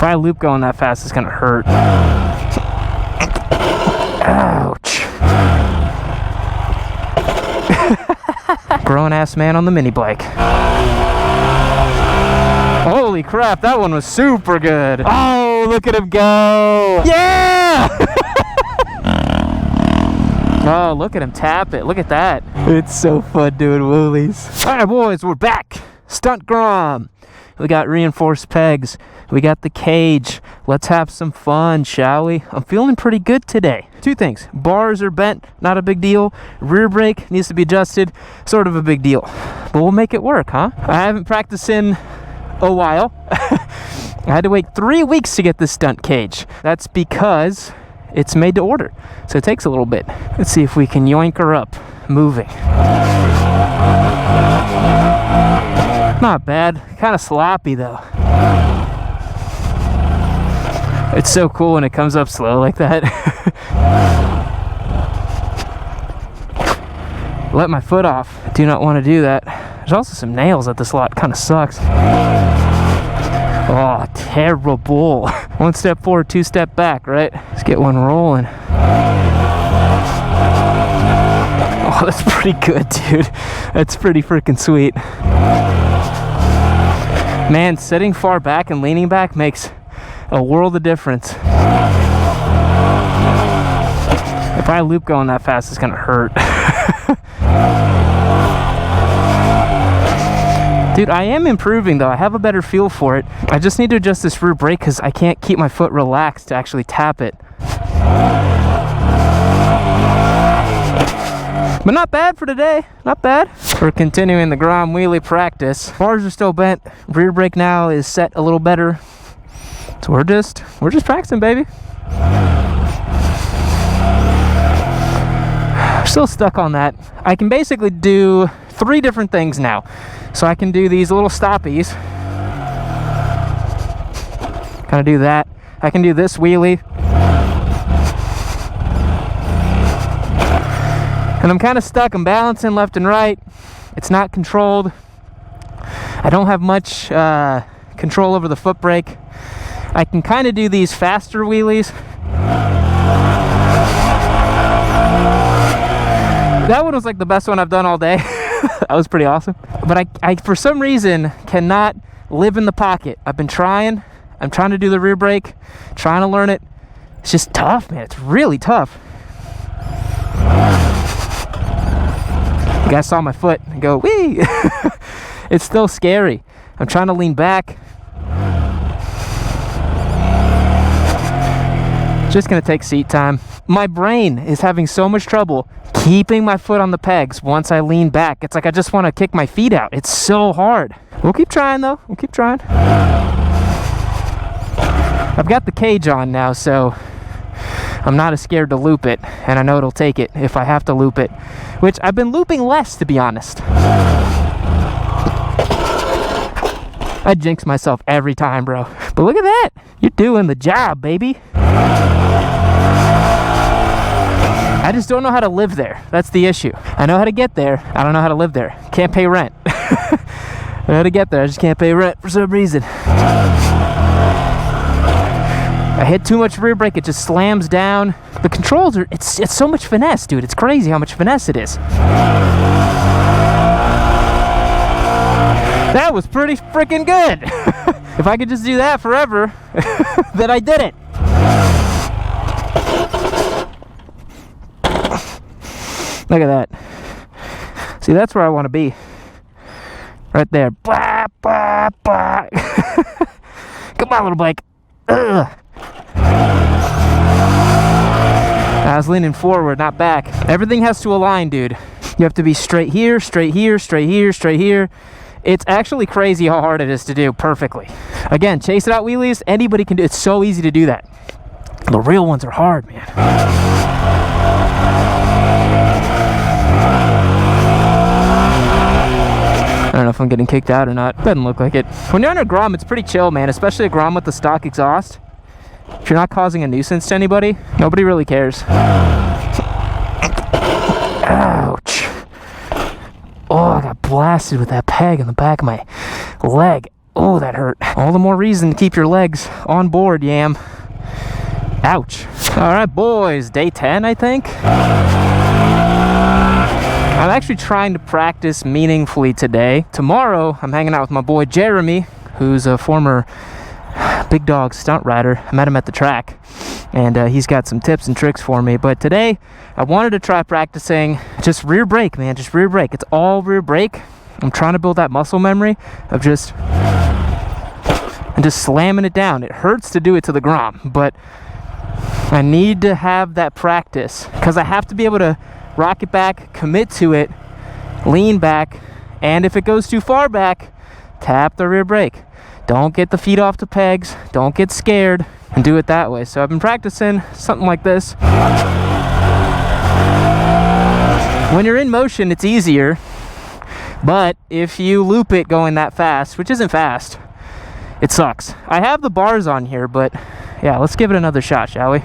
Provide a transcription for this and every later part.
I loop going that fast, it's gonna hurt. Ouch. Grown-ass man on the mini bike. Holy crap, that one was super good. Oh, look at him go. Yeah! Oh, look at him tap it. Look at that. It's so fun doing wheelies. All right, boys, we're back. Stunt Grom. We got reinforced pegs. We got the cage. Let's have some fun, shall we? I'm feeling pretty good today. Two things. Bars are bent, not a big deal. Rear brake needs to be adjusted, sort of a big deal. But we'll make it work, huh? I haven't practiced in a while. I had to wait 3 weeks to get this stunt cage. That's because it's made to order, so it takes a little bit. Let's see if we can yoink her up, moving. Not bad, kind of sloppy though. It's so cool when it comes up slow like that. Let my foot off. I do not want to do that. There's also some nails at this lot, kind of sucks. Oh, terrible. 1 step forward, 2 step back, right? Let's get one rolling. Oh, that's pretty good, dude. That's pretty freaking sweet. Man, sitting far back and leaning back makes a world of difference. If I loop going that fast, it's gonna hurt. Dude, I am improving though. I have a better feel for it. I just need to adjust this rear brake because I can't keep my foot relaxed to actually tap it. But not bad for today, not bad. We're continuing the Grom wheelie practice. Bars are still bent. Rear brake now is set a little better. So we're just practicing, baby. Still stuck on that. I can basically do 3 different things now. So I can do these little stoppies. Kind of do that. I can do this wheelie. And I'm kind of stuck. I'm balancing left and right. It's not controlled. I don't have much control over the foot brake. I can kind of do these faster wheelies. That one was like the best one I've done all day. That was pretty awesome. But I for some reason cannot live in the pocket. I've been trying. I'm trying to do the rear brake, trying to learn it. It's just tough, man. It's really tough. You guys saw my foot and go, whee! It's still scary. I'm trying to lean back. Just gonna take seat time. My brain is having so much trouble keeping my foot on the pegs once I lean back. It's like I just want to kick my feet out. It's so hard. We'll keep trying though. We'll keep trying. I've got the cage on now, so I'm not as scared to loop it, and I know it'll take it if I have to loop it, which I've been looping less, to be honest. I jinx myself every time, bro. But look at that. You're doing the job, baby. I just don't know how to live there. That's the issue. I know how to get there. I don't know how to live there. Can't pay rent. I know how to get there. I just can't pay rent for some reason. I hit too much rear brake. It just slams down. The controls are, it's so much finesse, dude. It's crazy how much finesse it is. That was pretty freaking good. If I could just do that forever, then I did it. Look at that. See, that's where I want to be. Right there. Blah, blah, blah. Come on, little bike. Ugh. I was leaning forward, not back. Everything has to align, dude. You have to be straight here, straight here, straight here, straight here. It's actually crazy how hard it is to do perfectly. Again, chase it out wheelies, anybody can do it. It's so easy to do that. The real ones are hard, man. I don't know if I'm getting kicked out or not. Doesn't look like it. When you're on a Grom, it's pretty chill, man. Especially a Grom with the stock exhaust. If you're not causing a nuisance to anybody, nobody really cares. Ouch. Oh, I got blasted with that peg on the back of my leg. Oh, that hurt. All the more reason to keep your legs on board, Yam. Ouch. All right, boys, day 10, I think. I'm actually trying to practice meaningfully today. Tomorrow, I'm hanging out with my boy Jeremy, who's a former big dog stunt rider. I met him at the track, and he's got some tips and tricks for me. But today, I wanted to try practicing just rear brake, man, just rear brake. It's all rear brake. I'm trying to build that muscle memory of just slamming it down. It hurts to do it to the Grom, but I need to have that practice because I have to be able to rock it back, commit to it, lean back, and if it goes too far back, tap the rear brake. Don't get the feet off the pegs, don't get scared, and do it that way. So I've been practicing something like this. When you're in motion, it's easier, but if you loop it going that fast, which isn't fast, it sucks. I have the bars on here, but yeah, let's give it another shot, shall we?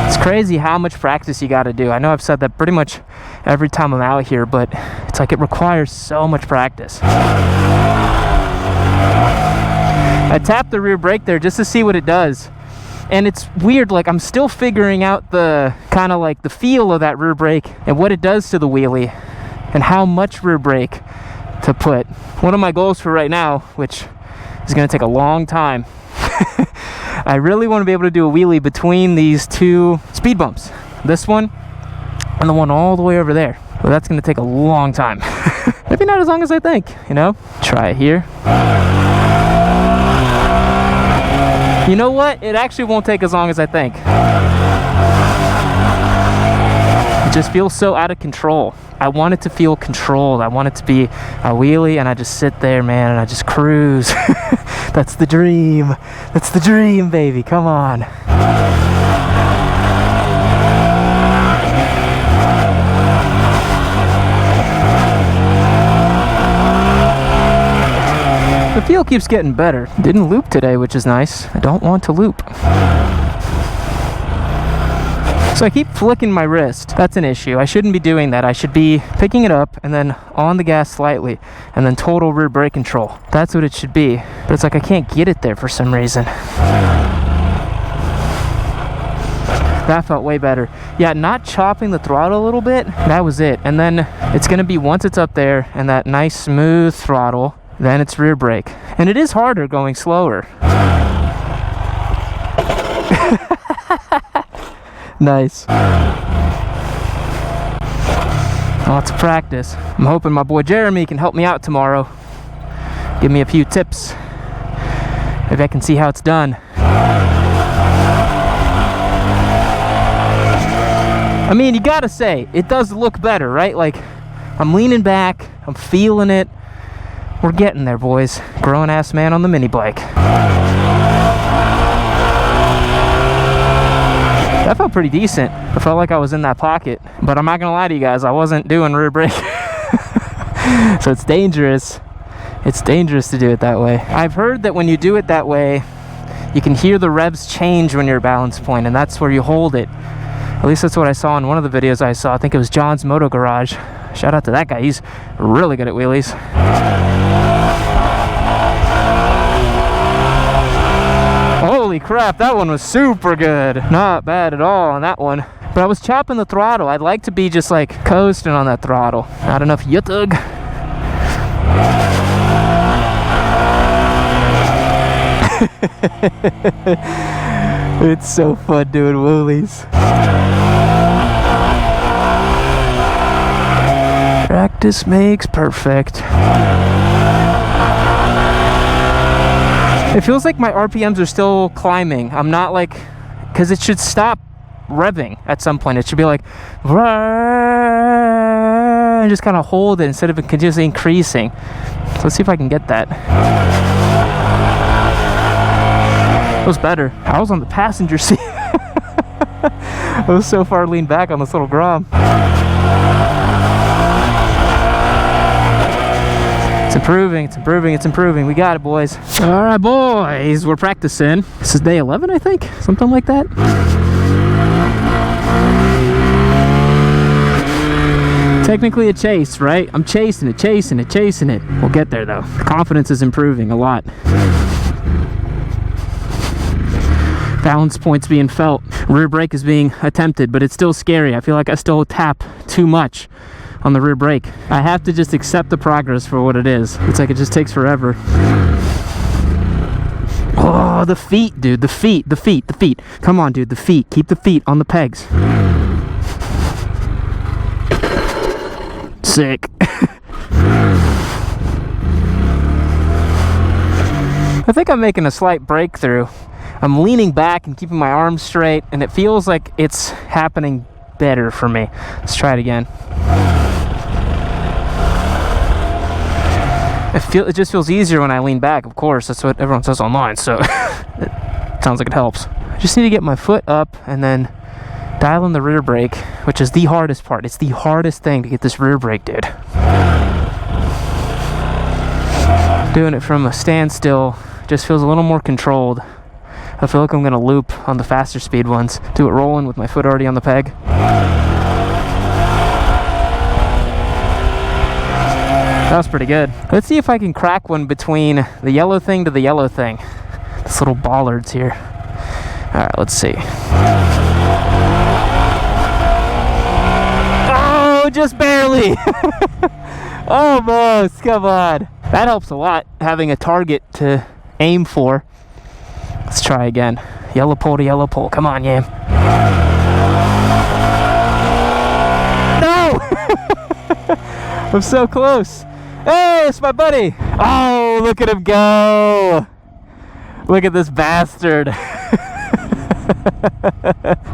It's crazy how much practice you got to do. I know I've said that pretty much every time I'm out here, but it's like it requires so much practice. I tapped the rear brake there just to see what it does. And it's weird, like I'm still figuring out the kind of like the feel of that rear brake and what it does to the wheelie and how much rear brake to put. One of my goals for right now, which is going to take a long time, I really want to be able to do a wheelie between these two speed bumps. This one and the one all the way over there. Well, that's going to take a long time. Maybe not as long as I think, you know? Try it here. You know what? It actually won't take as long as I think. It just feels so out of control. I want it to feel controlled. I want it to be a wheelie and I just sit there, man, and I just cruise. That's the dream. That's the dream, baby. Come on. The feel keeps getting better. Didn't loop today, which is nice. I don't want to loop. So I keep flicking my wrist. That's an issue. I shouldn't be doing that. I should be picking it up and then on the gas slightly and then total rear brake control. That's what it should be. But it's like I can't get it there for some reason. That felt way better. Yeah, not chopping the throttle a little bit, that was it. And then it's gonna be once it's up there and that nice smooth throttle, then it's rear brake. And it is harder going slower. Nice. Lots of practice. I'm hoping my boy Jeremy can help me out tomorrow. Give me a few tips. Maybe I can see how it's done. I mean, you gotta say, it does look better, right? Like, I'm leaning back, I'm feeling it. We're getting there, boys. Grown-ass man on the mini bike. That felt pretty decent. I felt like I was in that pocket. But I'm not gonna lie to you guys, I wasn't doing rear brake. So it's dangerous. It's dangerous to do it that way. I've heard that when you do it that way, you can hear the revs change when you're at balance point, and that's where you hold it. At least that's what I saw in one of the videos I saw. I think it was John's Moto Garage. Shout out to that guy. He's really good at wheelies. Holy crap, that one was super good. Not bad at all on that one. But I was chopping the throttle. I'd like to be just like coasting on that throttle. Not enough yutug. It's so fun doing wheelies. Practice makes perfect. It feels like my RPMs are still climbing. I'm not like, because it should stop revving at some point. It should be like, and just kind of hold it instead of it continuously increasing. So let's see if I can get that. It was better. I was on the passenger seat. I was so far leaned back on this little Grom. It's improving, it's improving, it's improving. We got it, boys. All right, boys, we're practicing. This is day 11, I think, something like that. Technically a chase, right? I'm chasing it, chasing it, chasing it. We'll get there though. The confidence is improving a lot. Balance points being felt. Rear brake is being attempted, but it's still scary. I feel like I still tap too much on the rear brake. I have to just accept the progress for what it is. It's like it just takes forever. Oh, the feet, dude. The feet. Come on, dude. The feet. Keep the feet on the pegs. Sick. I think I'm making a slight breakthrough. I'm leaning back and keeping my arms straight, and it feels like it's happening better for me. Let's try it again. It just feels easier when I lean back, of course. That's what everyone says online, so it sounds like it helps. I just need to get my foot up and then dial in the rear brake, which is the hardest part. It's the hardest thing to get this rear brake, dude. Doing it from a standstill just feels a little more controlled. I feel like I'm gonna loop on the faster speed ones. Do it rolling with my foot already on the peg. That was pretty good. Let's see if I can crack one between the yellow thing to the yellow thing. This little bollards here. All right, let's see. Oh, just barely. Almost, come on. That helps a lot, having a target to aim for. Let's try again. Yellow pole to yellow pole. Come on, Yam. No! I'm so close. Hey, it's my buddy. Oh, look at him go. Look at this bastard.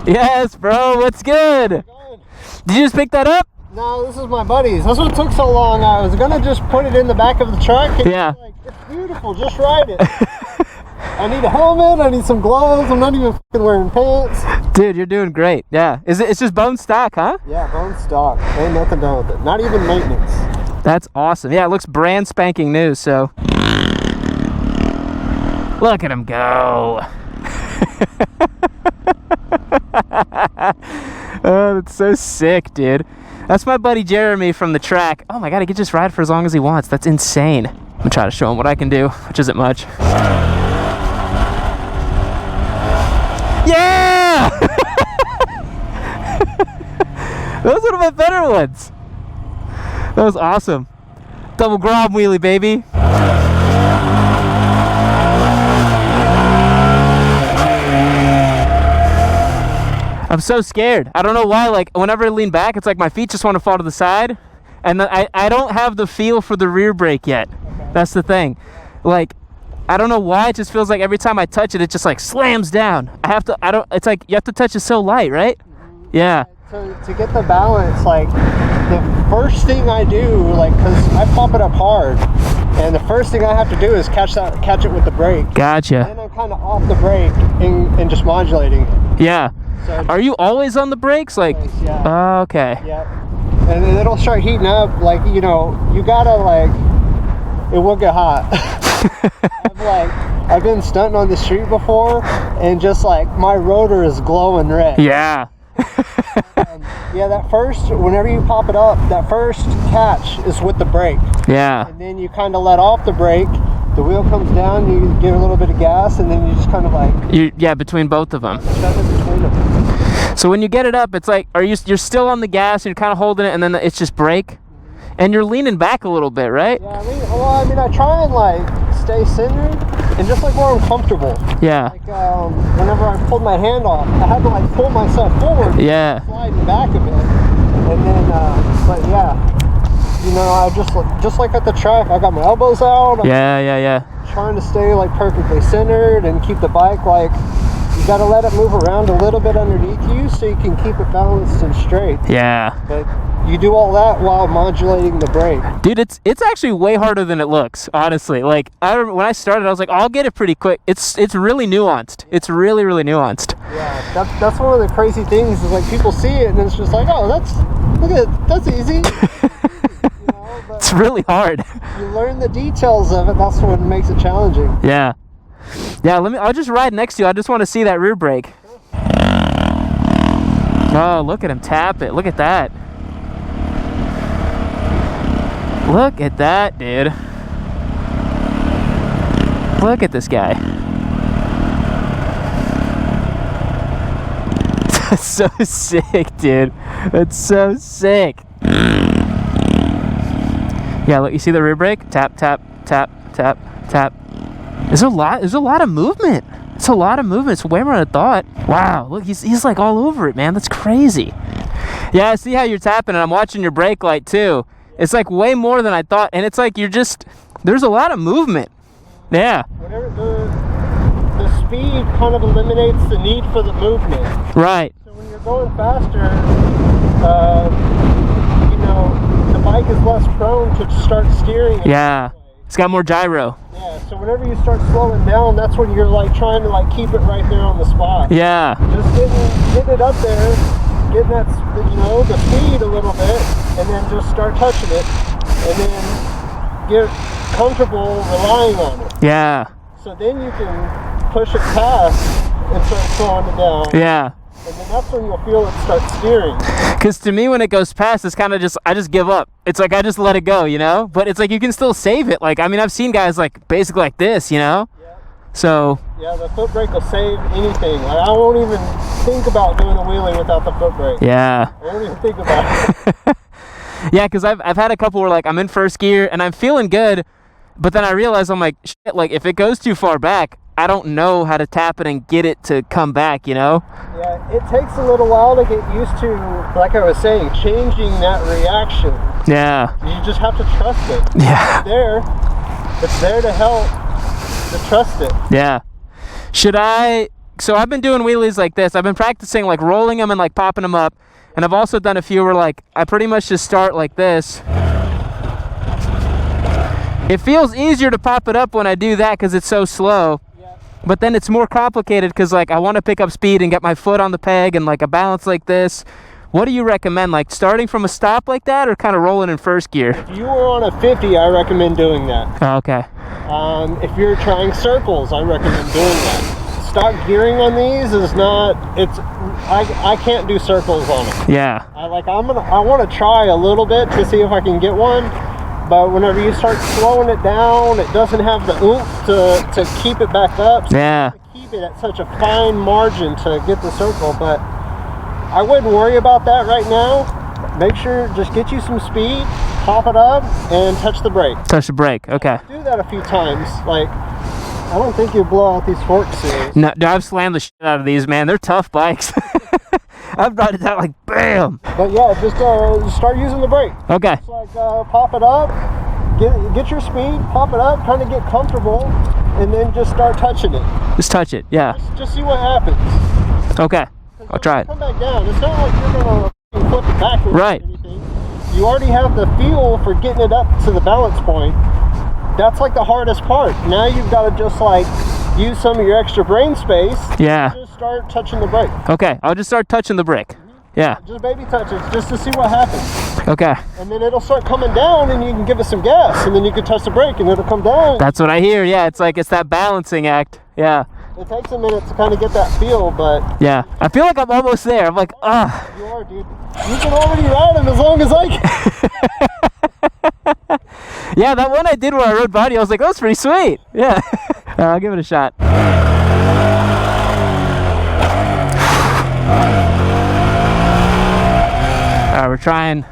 Yes, bro. What's good? Did you just pick that up? No, this is my buddy's. That's what took so long. I was gonna just put it in the back of the truck. And yeah. Like, it's beautiful. Just ride it. I need a helmet. I need some gloves. I'm not even fucking wearing pants. Dude, you're doing great. Yeah. It's just bone stock, huh? Yeah, bone stock. Ain't nothing done with it. Not even maintenance. That's awesome. Yeah, it looks brand spanking new. So look at him go. Oh, that's so sick, dude. That's my buddy Jeremy from the track. Oh my god, he can just ride for as long as he wants. That's insane. I'm gonna try to show him what I can do, which isn't much. Yeah! That was one of my better ones. That was awesome. Double Grom wheelie, baby. I'm so scared. I don't know why, like, whenever I lean back, it's like my feet just want to fall to the side. And then I don't have the feel for the rear brake yet. That's the thing. Like, I don't know why, it just feels like every time I touch it, it just like slams down. It's like you have to touch it so light, right? Yeah. To get the balance, like, the first thing I do, like, because I pump it up hard, and the first thing I have to do is catch it with the brake. Gotcha. And then I'm kind of off the brake and just modulating it. Yeah. So are you always on the brakes? Like, yeah. Oh, okay. Yep. And then it'll start heating up. Like, you know, you gotta, like, it will get hot. I've been stunting on the street before, and just like my rotor is glowing red. Yeah. Yeah, that first, whenever you pop it up, that first catch is with the brake. Yeah. And then you kind of let off the brake, the wheel comes down, you give a little bit of gas, and then you just kind of like... Yeah, between both of them. Shove it between them. So when you get it up, it's like, you're still on the gas, and you're kind of holding it, and then it's just brake? And you're leaning back a little bit, right? Yeah, I mean, I try and like stay centered and just like where I'm comfortable. Yeah. Like whenever I pulled my hand off, I had to like pull myself forward. Yeah. Sliding back a bit, and then, but yeah, you know, I just like at the track, I got my elbows out. Yeah. Trying to stay like perfectly centered and keep the bike like. You gotta let it move around a little bit underneath you so you can keep it balanced and straight. Yeah. But you do all that while modulating the brake. Dude, it's actually way harder than it looks, honestly. Like, I remember when I started, I was like, I'll get it pretty quick. It's really nuanced. It's really, really nuanced. Yeah, that's one of the crazy things is like people see it and it's just like, oh, look at it, that's easy. You know, but it's really hard. You learn the details of it, that's what makes it challenging. Yeah. Yeah, I'll just ride next to you. I just want to see that rear brake. Oh, look at him tap it. Look at that. Look at that, dude. Look at this guy. That's so sick, dude. That's so sick. Yeah, look, you see the rear brake? Tap, tap, tap, tap, tap. There's a lot of movement. It's a lot of movement. It's way more than I thought. Wow, look, he's like all over it, man. That's crazy. Yeah, I see how you're tapping, and I'm watching your brake light too. It's like way more than I thought, and it's like there's a lot of movement. Yeah. Whatever the speed kind of eliminates the need for the movement. Right. So when you're going faster, you know, the bike is less prone to start steering. Yeah. It's got more gyro. Yeah, so whenever you start slowing down, that's when you're like trying to like keep it right there on the spot. Yeah. Just getting it up there, getting that, you know, the speed a little bit, and then just start touching it, and then get comfortable relying on it. Yeah. So then you can push it past and start slowing it down. Yeah. And then that's when you'll feel it start steering. Because to me, when it goes past, it's kind of I just give up. It's like I just let it go, you know? But it's like you can still save it. Like, I mean, I've seen guys like basically like this, you know? Yeah. So. Yeah, the foot brake will save anything. Like, I won't even think about doing a wheelie without the foot brake. Yeah. I won't even think about it. Yeah, because I've had a couple where like I'm in first gear and I'm feeling good, but then I realize I'm like, shit, like if it goes too far back, I don't know how to tap it and get it to come back, you know? Yeah, it takes a little while to get used to, like I was saying, changing that reaction. Yeah. You just have to trust it. Yeah. It's there to help, to trust it. Yeah. So I've been doing wheelies like this. I've been practicing like rolling them and like popping them up. And I've also done a few where like, I pretty much just start like this. It feels easier to pop it up when I do that because it's so slow. But then it's more complicated because like I want to pick up speed and get my foot on the peg and like a balance like this. What do you recommend? Like starting from a stop like that or kind of rolling in first gear? If you were on a 50, I recommend doing that. Oh, okay. If you're trying circles, I recommend doing that. Stock gearing on these is not, I can't do circles on it. Yeah. I want to try a little bit to see if I can get one. But whenever you start slowing it down, it doesn't have the oomph to keep it back up. So yeah. You have to keep it at such a fine margin to get the circle. But I wouldn't worry about that right now. Make sure, just get you some speed, pop it up, and touch the brake. Touch the brake, okay. Do that a few times. Like, I don't think you blow out these Fork Series. No, I've slammed the shit out of these, man. They're tough bikes. I've brought it out like BAM! But yeah, just start using the brake. Okay. Just like pop it up, get your speed, pop it up, kind of get comfortable, and then just start touching it. Just touch it, yeah. Just see what happens. Okay, I'll try it. Come back down. It's not like you're gonna flip it backwards. Right. Or anything. You already have the feel for getting it up to the balance point. That's like the hardest part. Now you've got to just like use some of your extra brain space. Yeah. Just start touching the brake. Okay, I'll just start touching the brake. Yeah. Just baby touch it, just to see what happens. Okay. And then it'll start coming down, and you can give it some gas, and then you can touch the brake, and it'll come down. That's what I hear. Yeah, it's that balancing act. Yeah. It takes a minute to kind of get that feel, but yeah, I feel like I'm almost there. I'm like, ah. You are, dude. You can already ride them as long as I can. Yeah, that one I did where I rode body, I was like, oh, that's pretty sweet. Yeah. I'll give it a shot. Alright, we're trying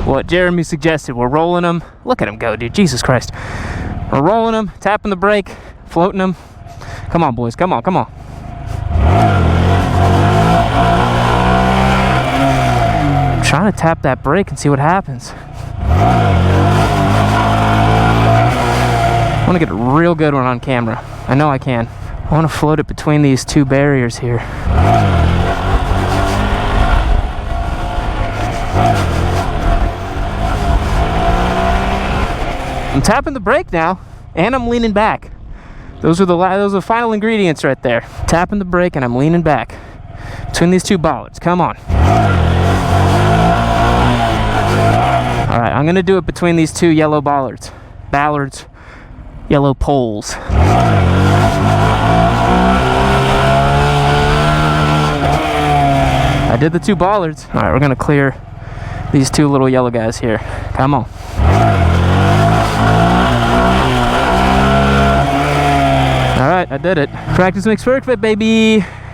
what Jeremy suggested. We're rolling them. Look at him go, dude. Jesus Christ. We're rolling them, tapping the brake, floating them. Come on, boys. Come on, come on. I'm trying to tap that brake and see what happens. I want to get a real good one on camera. I know I can. I want to float it between these two barriers here. I'm tapping the brake now, and I'm leaning back. Those are the final ingredients right there. Tapping the brake, and I'm leaning back between these two bollards. Come on. All right, I'm gonna do it between these two yellow bollards. Ballards, yellow poles. I did the two bollards. All right, we're gonna clear these two little yellow guys here. Come on. All right, I did it. Practice makes perfect, baby.